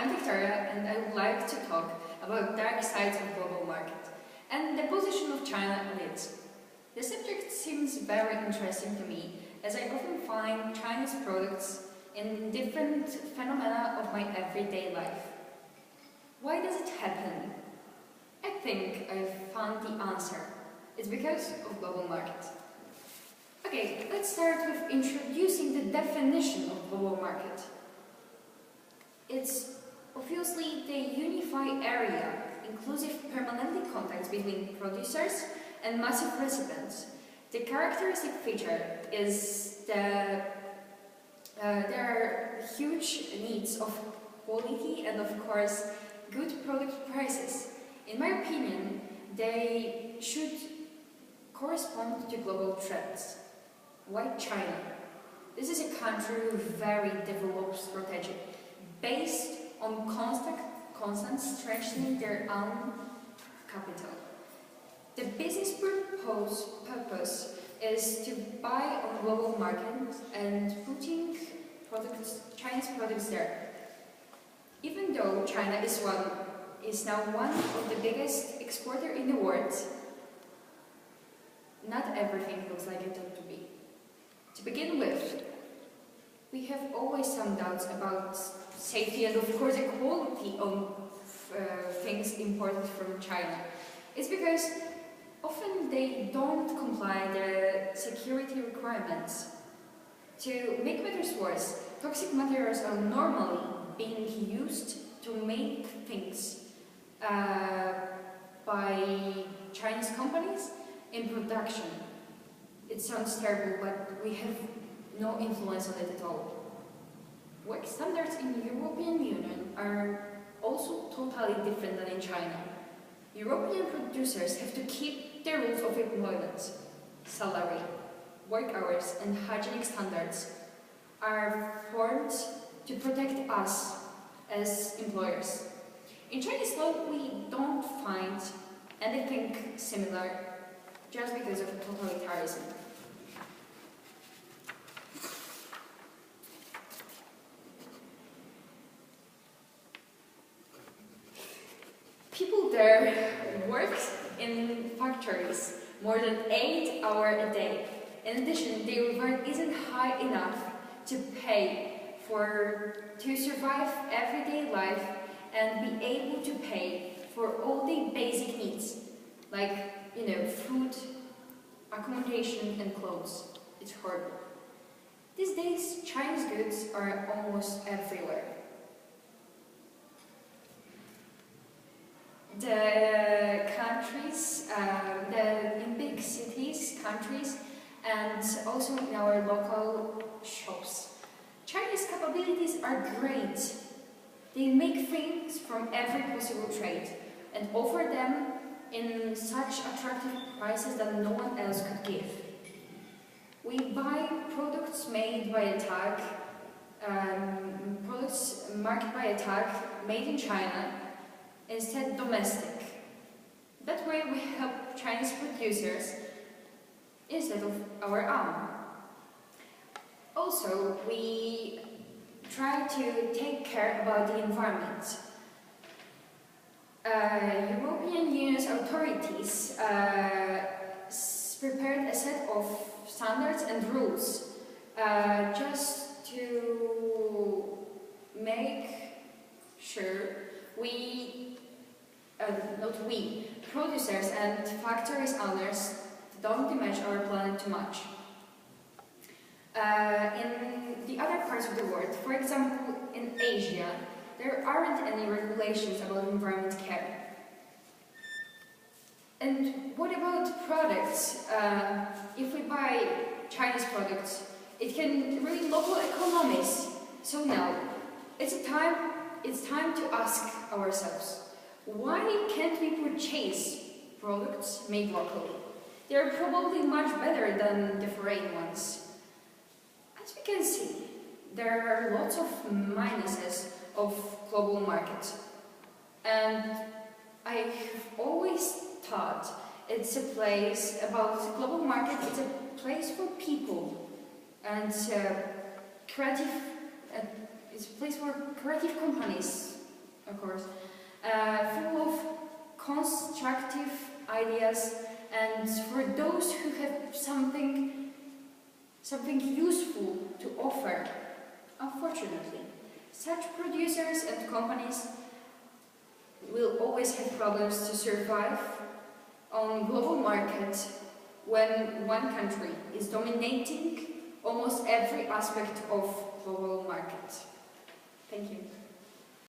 I'm Victoria, and I would like to talk about dark sides of global market and the position of China on it. The subject seems very interesting to me, as I often find Chinese products in different phenomena of my everyday life. Why does it happen? I think I've found the answer. It's because of global market. Okay, let's start with introducing the definition of global market. It's obviously the unified area, inclusive permanently contacts between producers and massive recipients. The characteristic feature is that there are huge needs of quality and, of course, good product prices. In my opinion, they should correspond to global trends. Why China? This is a country with very developed strategy, based on constant strengthening their own capital. The business purpose is to buy on global market and putting Chinese products there. Even though China is now one of the biggest exporter in the world, not everything looks like it ought to be. To begin with, we have always some doubts about safety and, of course, the quality of things imported from China. It's because often they don't comply the security requirements. To make matters worse, toxic materials are normally being used to make things by Chinese companies in production. It sounds terrible, but we have no influence on it at all. Work standards in the European Union are also totally different than in China. European producers have to keep the rules of employment, salary, work hours and hygienic standards are formed to protect us as employers. In Chinese law, we don't find anything similar just because of totalitarianism. People there work in factories more than 8 hours a day. In addition, their reward isn't high enough to pay to survive everyday life and be able to pay for all the basic needs, like, food, accommodation and clothes. It's horrible. These days, Chinese goods are almost everywhere. The countries, in big cities, countries, and also in our local shops. Chinese capabilities are great. They make things from every possible trade and offer them in such attractive prices that no one else could give. We buy products made by a tag, products marked by a tag, made in China, instead domestic. That way we help Chinese producers instead of our own. Also, we try to take care about the environment. European Union's authorities prepared a set of standards and rules just to make sure producers and factories owners don't damage our planet too much. In the other parts of the world, for example in Asia, there aren't any regulations about environment care. And what about products? If we buy Chinese products, it can ruin local economies. So now, it's time to ask ourselves, why can't we purchase products made locally? They're probably much better than the foreign ones. As we can see, there are lots of minuses of global market. And I have always thought it's a place global market, it's a place for people and creative, it's a place where creative companies of course, full of constructive ideas, and for those who have something useful to offer. Unfortunately, such producers and companies will always have problems to survive on global market when one country is dominating almost every aspect of global market. Thank you.